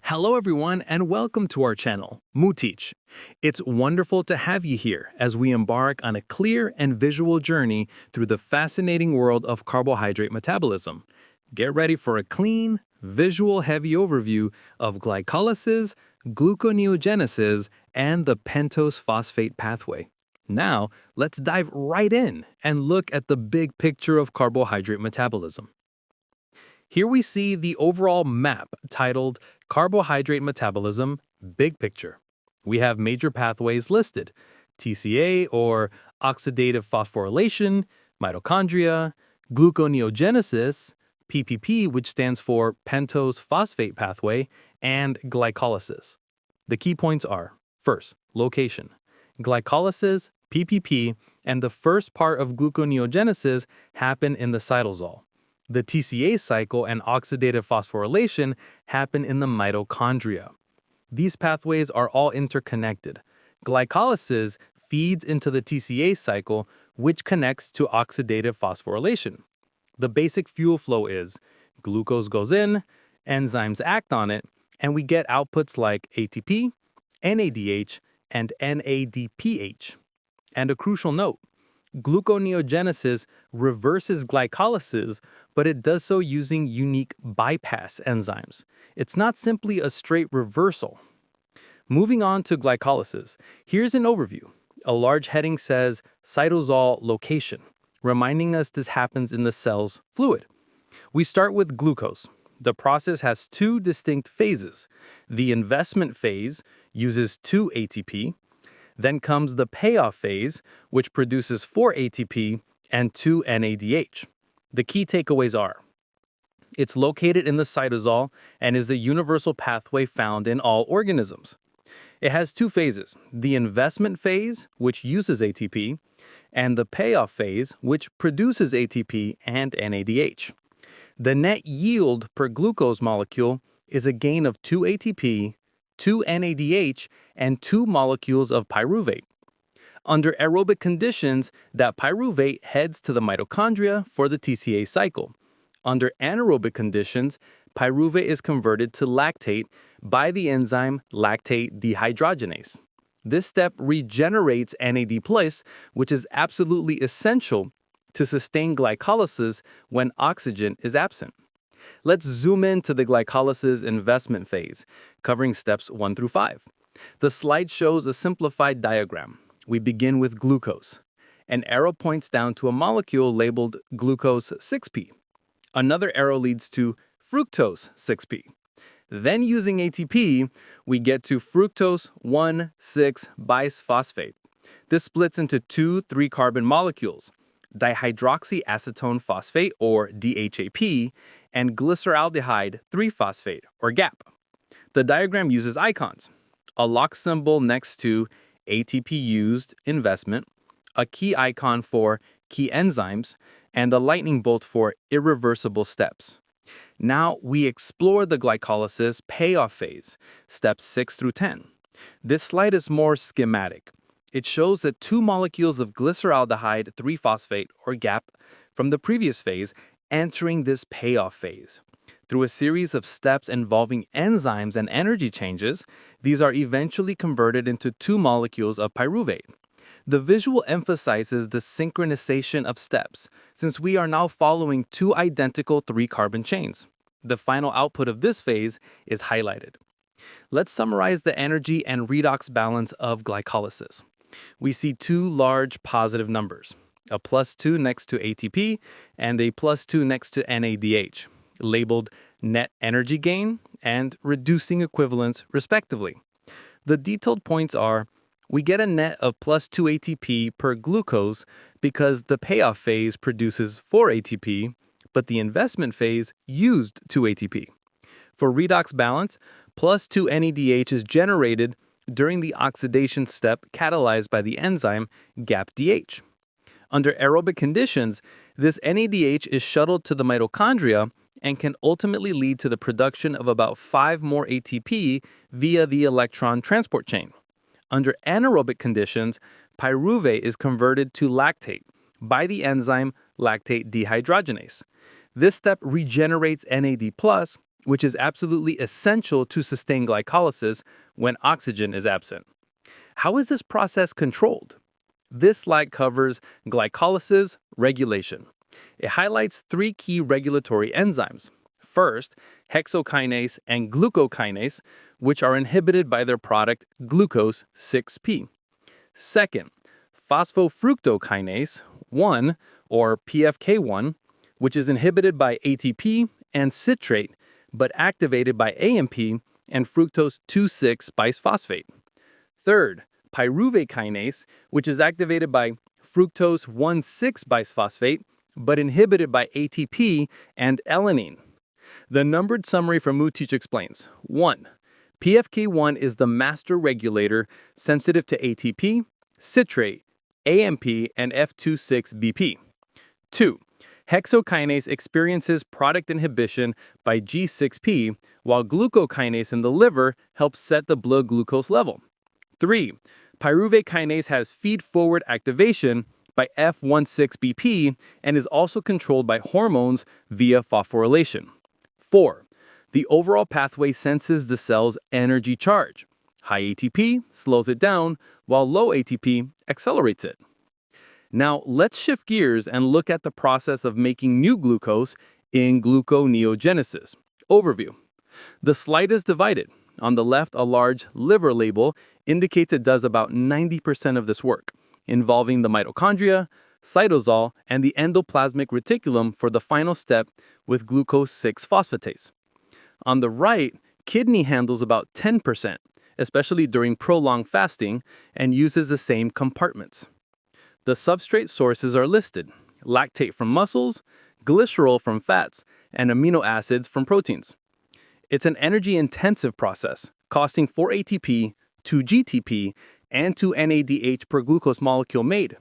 Hello everyone and welcome to our channel, MooTechie. It's wonderful to have you here as we embark on a clear and visual journey through the fascinating world of carbohydrate metabolism. Get ready for a clean, visual-heavy overview of glycolysis, gluconeogenesis, and the pentose phosphate pathway. Now, let's dive right in and look at the big picture of carbohydrate metabolism. Here we see the overall map titled Carbohydrate Metabolism, Big Picture. We have major pathways listed: TCA or oxidative phosphorylation, mitochondria, gluconeogenesis, PPP, which stands for Pentose Phosphate Pathway, and glycolysis. The key points are: first, location. Glycolysis, PPP, and the first part of gluconeogenesis happen in the cytosol. The TCA cycle and oxidative phosphorylation happen in the mitochondria. These pathways are all interconnected. Glycolysis feeds into the TCA cycle, which connects to oxidative phosphorylation. The basic fuel flow is glucose goes in, enzymes act on it, and we get outputs like ATP, NADH, and NADPH. And a crucial note: gluconeogenesis reverses glycolysis, but it does so using unique bypass enzymes. It's not simply a straight reversal. Moving on to glycolysis, here's an overview. A large heading says cytosol location, reminding us this happens in the cell's fluid. We start with glucose. The process has two distinct phases. The investment phase uses 2 ATP. Then comes the payoff phase, which produces 4 ATP and 2 NADH. The key takeaways are: it's located in the cytosol and is a universal pathway found in all organisms. It has two phases: the investment phase, which uses ATP, and the payoff phase, which produces ATP and NADH. The net yield per glucose molecule is a gain of 2 ATP, 2 NADH, and 2 molecules of pyruvate. Under aerobic conditions, that pyruvate heads to the mitochondria for the TCA cycle. Under anaerobic conditions, pyruvate is converted to lactate by the enzyme lactate dehydrogenase. This step regenerates NAD+, which is absolutely essential to sustain glycolysis when oxygen is absent. Let's zoom into the glycolysis investment phase, covering steps 1 through 5. The slide shows a simplified diagram. We begin with glucose. An arrow points down to a molecule labeled glucose 6P. Another arrow leads to fructose 6P. Then, using ATP, we get to fructose 1,6-bisphosphate. This splits into two 3-carbon molecules: dihydroxyacetone phosphate, or DHAP, and glyceraldehyde 3-phosphate, or GAP. The diagram uses icons: a lock symbol next to ATP used investment, a key icon for key enzymes, and a lightning bolt for irreversible steps. Now we explore the glycolysis payoff phase, steps 6 through 10. This slide is more schematic. It shows that 2 molecules of glyceraldehyde 3-phosphate, or GAP, from the previous phase entering this payoff phase. Through a series of steps involving enzymes and energy changes, these are eventually converted into 2 molecules of pyruvate. The visual emphasizes the synchronization of steps, since we are now following 2 identical 3-carbon chains. The final output of this phase is highlighted. Let's summarize the energy and redox balance of glycolysis. We see 2 large positive numbers, a +2 next to ATP and a +2 next to NADH, labeled net energy gain and reducing equivalence, respectively. The detailed points are: we get a net of +2 ATP per glucose because the payoff phase produces 4 ATP, but the investment phase used 2 ATP. For redox balance, +2 NADH is generated during the oxidation step catalyzed by the enzyme GAPDH. Under aerobic conditions, this NADH is shuttled to the mitochondria and can ultimately lead to the production of about 5 more ATP via the electron transport chain. Under anaerobic conditions, pyruvate is converted to lactate by the enzyme lactate dehydrogenase. This step regenerates NAD+, which is absolutely essential to sustain glycolysis when oxygen is absent. How is this process controlled? This slide covers glycolysis regulation. It highlights three key regulatory enzymes. First, hexokinase and glucokinase, which are inhibited by their product glucose 6P. Second, phosphofructokinase 1, or PFK1, which is inhibited by ATP and citrate, but activated by AMP and fructose 2,6 bisphosphate. Third, pyruvate kinase, which is activated by fructose 1,6 bisphosphate, but inhibited by ATP and alanine. The numbered summary from MooTechie explains: 1. PFK1 is the master regulator sensitive to ATP, citrate, AMP, and F26BP. 2. Hexokinase experiences product inhibition by G6P, while glucokinase in the liver helps set the blood glucose level. 3. Pyruvate kinase has feed-forward activation by F16BP and is also controlled by hormones via phosphorylation. 4. The overall pathway senses the cell's energy charge. High ATP slows it down, while low ATP accelerates it. Now, let's shift gears and look at the process of making new glucose in gluconeogenesis. Overview. The slide is divided. On the left, a large liver label indicates it does about 90% of this work, involving the mitochondria, cytosol, and the endoplasmic reticulum for the final step with glucose 6-phosphatase. On the right, kidney handles about 10%, especially during prolonged fasting, and uses the same compartments. The substrate sources are listed: lactate from muscles, glycerol from fats, and amino acids from proteins. It's an energy-intensive process, costing 4 ATP, 2 GTP, and 2 NADH per glucose molecule made,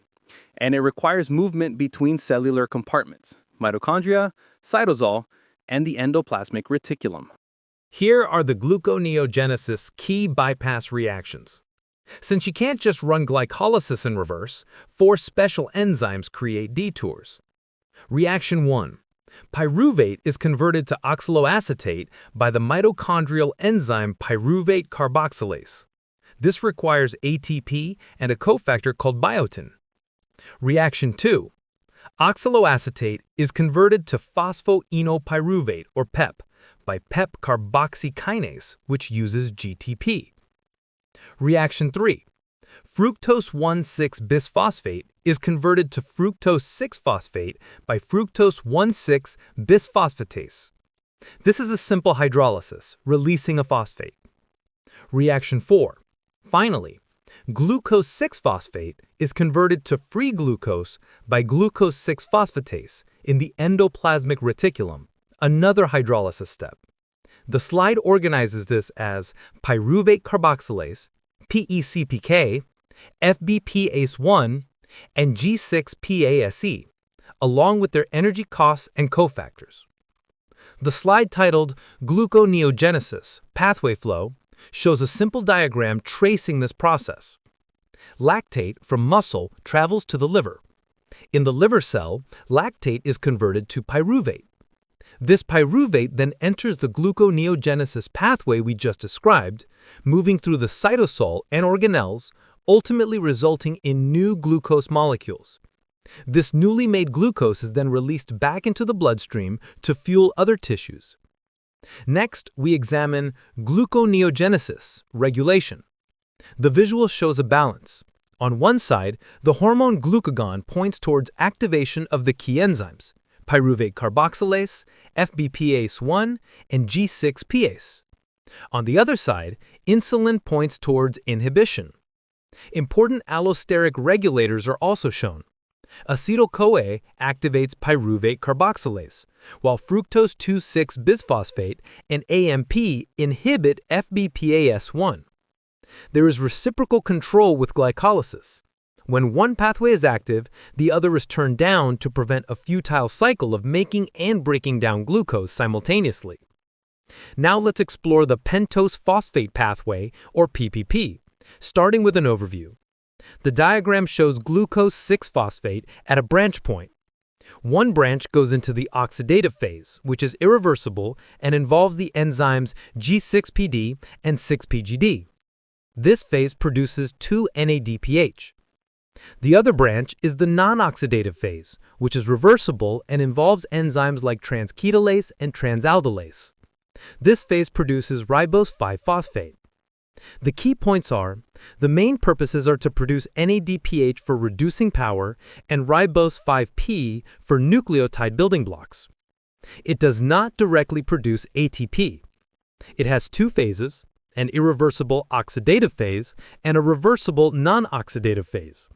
and it requires movement between cellular compartments: mitochondria, cytosol, and the endoplasmic reticulum. Here are the gluconeogenesis key bypass reactions. Since you can't just run glycolysis in reverse, 4 special enzymes create detours. Reaction 1. Pyruvate is converted to oxaloacetate by the mitochondrial enzyme pyruvate carboxylase. This requires ATP and a cofactor called biotin. Reaction 2. Oxaloacetate is converted to phosphoenolpyruvate, or PEP, by PEP carboxykinase, which uses GTP. Reaction 3. Fructose 1,6 bisphosphate is converted to fructose 6-phosphate by fructose 1,6 bisphosphatase. This is a simple hydrolysis, releasing a phosphate. Reaction 4. Finally, glucose 6-phosphate is converted to free glucose by glucose 6-phosphatase in the endoplasmic reticulum, another hydrolysis step. The slide organizes this as pyruvate carboxylase, PECPK, FBPase1, and G6PASE, along with their energy costs and cofactors. The slide titled Gluconeogenesis Pathway Flow shows a simple diagram tracing this process. Lactate from muscle travels to the liver. In the liver cell, lactate is converted to pyruvate. This pyruvate then enters the gluconeogenesis pathway we just described, moving through the cytosol and organelles, ultimately resulting in new glucose molecules. This newly made glucose is then released back into the bloodstream to fuel other tissues. Next, we examine gluconeogenesis regulation. The visual shows a balance. On one side, the hormone glucagon points towards activation of the key enzymes: pyruvate carboxylase, FBPase1, and G6-PASE. On the other side, insulin points towards inhibition. Important allosteric regulators are also shown. Acetyl-CoA activates pyruvate carboxylase, while fructose 2,6 bisphosphate and AMP inhibit FBPase1. There is reciprocal control with glycolysis. When one pathway is active, the other is turned down to prevent a futile cycle of making and breaking down glucose simultaneously. Now let's explore the Pentose Phosphate Pathway, or PPP, starting with an overview. The diagram shows glucose 6-phosphate at a branch point. One branch goes into the oxidative phase, which is irreversible and involves the enzymes G6PD and 6-PGD. This phase produces 2-NADPH. The other branch is the non-oxidative phase, which is reversible and involves enzymes like transketolase and transaldolase. This phase produces ribose 5-phosphate. The key points are, the main purposes are to produce NADPH for reducing power and ribose 5-P for nucleotide building blocks. It does not directly produce ATP. It has two phases, an irreversible oxidative phase and a reversible non-oxidative phase.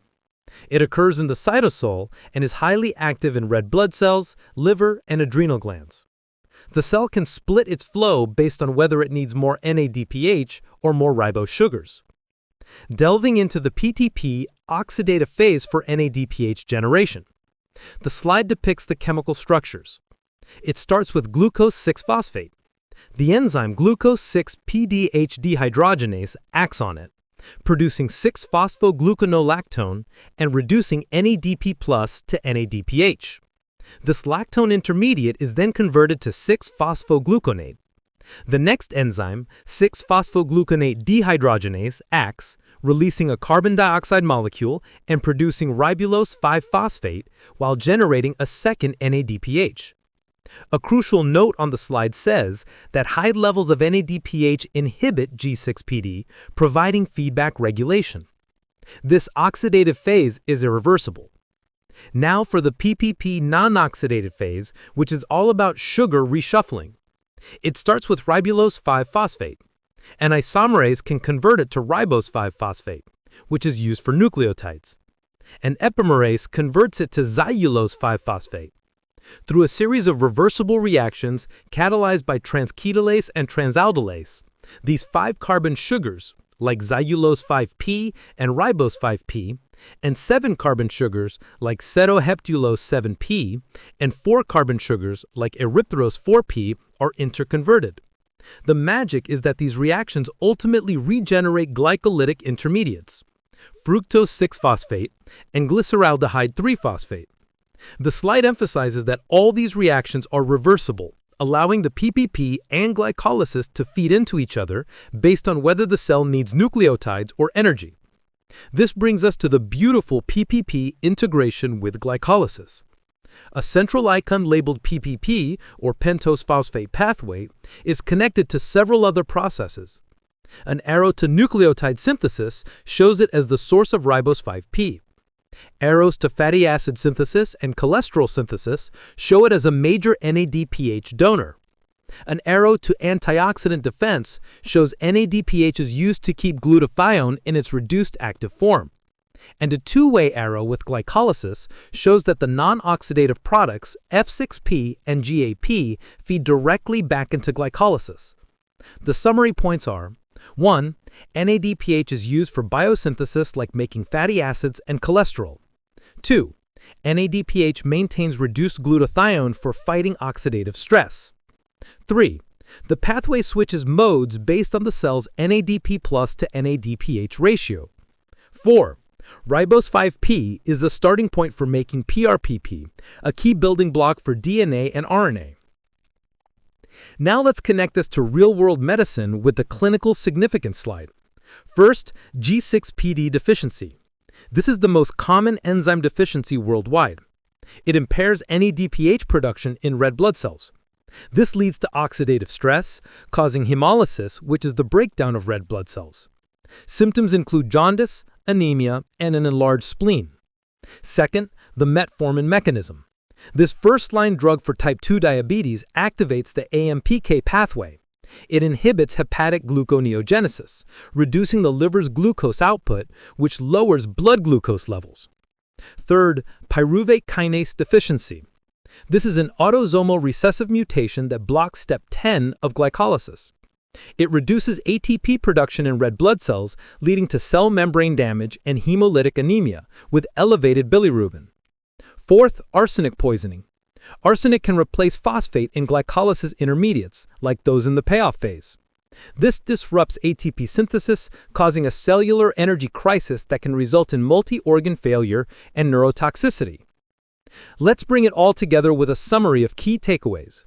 It occurs in the cytosol and is highly active in red blood cells, liver, and adrenal glands. The cell can split its flow based on whether it needs more NADPH or more ribose sugars. Delving into the PTP oxidative phase for NADPH generation. The slide depicts the chemical structures. It starts with glucose 6-phosphate. The enzyme glucose 6-PDH dehydrogenase acts on it, producing 6-phosphogluconolactone and reducing NADP+ to NADPH. This lactone intermediate is then converted to 6-phosphogluconate. The next enzyme, 6-phosphogluconate dehydrogenase, acts, releasing a carbon dioxide molecule and producing ribulose 5-phosphate while generating a second NADPH. A crucial note on the slide says that high levels of NADPH inhibit G6PD, providing feedback regulation. This oxidative phase is irreversible. Now for the PPP non-oxidative phase, which is all about sugar reshuffling. It starts with ribulose 5-phosphate. An isomerase can convert it to ribose 5-phosphate, which is used for nucleotides. An epimerase converts it to xylulose 5-phosphate. Through a series of reversible reactions catalyzed by transketolase and transaldolase, these 5-carbon sugars, like xylulose 5-P and ribose 5-P, and 7-carbon sugars like cetoheptulose 7-P, and 4-carbon sugars like erythrose 4-P are interconverted. The magic is that these reactions ultimately regenerate glycolytic intermediates, fructose 6-phosphate and glyceraldehyde 3-phosphate. The slide emphasizes that all these reactions are reversible, allowing the PPP and glycolysis to feed into each other based on whether the cell needs nucleotides or energy. This brings us to the beautiful PPP integration with glycolysis. A central icon labeled PPP, or Pentose Phosphate Pathway, is connected to several other processes. An arrow to nucleotide synthesis shows it as the source of ribose 5-P. Arrows to fatty acid synthesis and cholesterol synthesis show it as a major NADPH donor. An arrow to antioxidant defense shows NADPH is used to keep glutathione in its reduced active form. And a two-way arrow with glycolysis shows that the non-oxidative products F6P and GAP feed directly back into glycolysis. The summary points are: 1. NADPH is used for biosynthesis like making fatty acids and cholesterol. 2. NADPH maintains reduced glutathione for fighting oxidative stress. 3. The pathway switches modes based on the cell's NADP+ to NADPH ratio. 4. Ribose 5-P is the starting point for making PRPP, a key building block for DNA and RNA. Now let's connect this to real-world medicine with the clinical significance slide. First, G6PD deficiency. This is the most common enzyme deficiency worldwide. It impairs NADPH production in red blood cells. This leads to oxidative stress, causing hemolysis, which is the breakdown of red blood cells. Symptoms include jaundice, anemia, and an enlarged spleen. Second, the metformin mechanism. This first-line drug for type 2 diabetes activates the AMPK pathway. It inhibits hepatic gluconeogenesis, reducing the liver's glucose output, which lowers blood glucose levels. Third, pyruvate kinase deficiency. This is an autosomal recessive mutation that blocks step 10 of glycolysis. It reduces ATP production in red blood cells, leading to cell membrane damage and hemolytic anemia, with elevated bilirubin. Fourth, arsenic poisoning. Arsenic can replace phosphate in glycolysis intermediates, like those in the payoff phase. This disrupts ATP synthesis, causing a cellular energy crisis that can result in multi-organ failure and neurotoxicity. Let's bring it all together with a summary of key takeaways.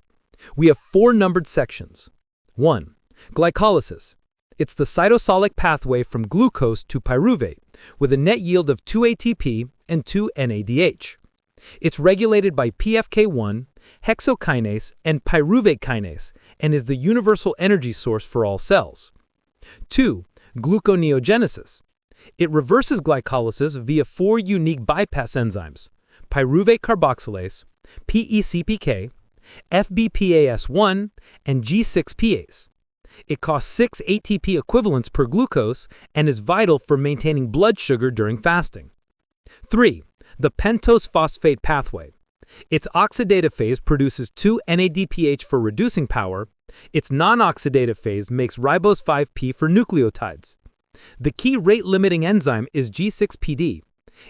We have 4 numbered sections. 1. Glycolysis. It's the cytosolic pathway from glucose to pyruvate, with a net yield of 2 ATP and 2 NADH. It's regulated by PFK1, hexokinase, and pyruvate kinase, and is the universal energy source for all cells. 2. Gluconeogenesis. It reverses glycolysis via 4 unique bypass enzymes: pyruvate carboxylase, PECPK, FBPAS1, and G6Pase. It costs 6 ATP equivalents per glucose and is vital for maintaining blood sugar during fasting. 3. The Pentose Phosphate Pathway. Its oxidative phase produces 2 NADPH for reducing power. Its non-oxidative phase makes ribose 5P for nucleotides. The key rate-limiting enzyme is G6PD.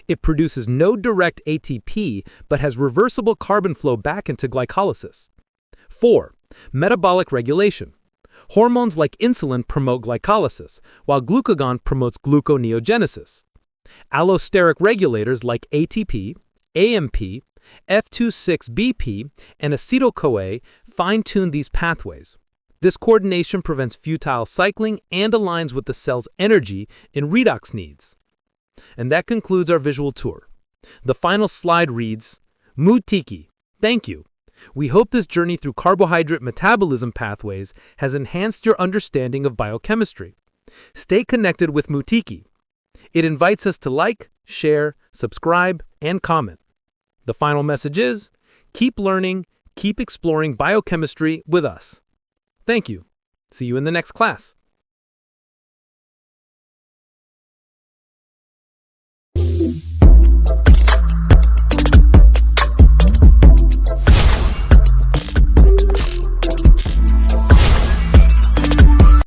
It produces no direct ATP but has reversible carbon flow back into glycolysis. 4. Metabolic regulation. Hormones like insulin promote glycolysis, while glucagon promotes gluconeogenesis. Allosteric regulators like ATP, AMP, F26BP, and acetyl-CoA fine-tune these pathways. This coordination prevents futile cycling and aligns with the cell's energy and redox needs. And that concludes our visual tour. The final slide reads, MooTechie, thank you. We hope this journey through carbohydrate metabolism pathways has enhanced your understanding of biochemistry. Stay connected with MooTechie. It invites us to like, share, subscribe, and comment. The final message is, keep learning, keep exploring biochemistry with us. Thank you. See you in the next class.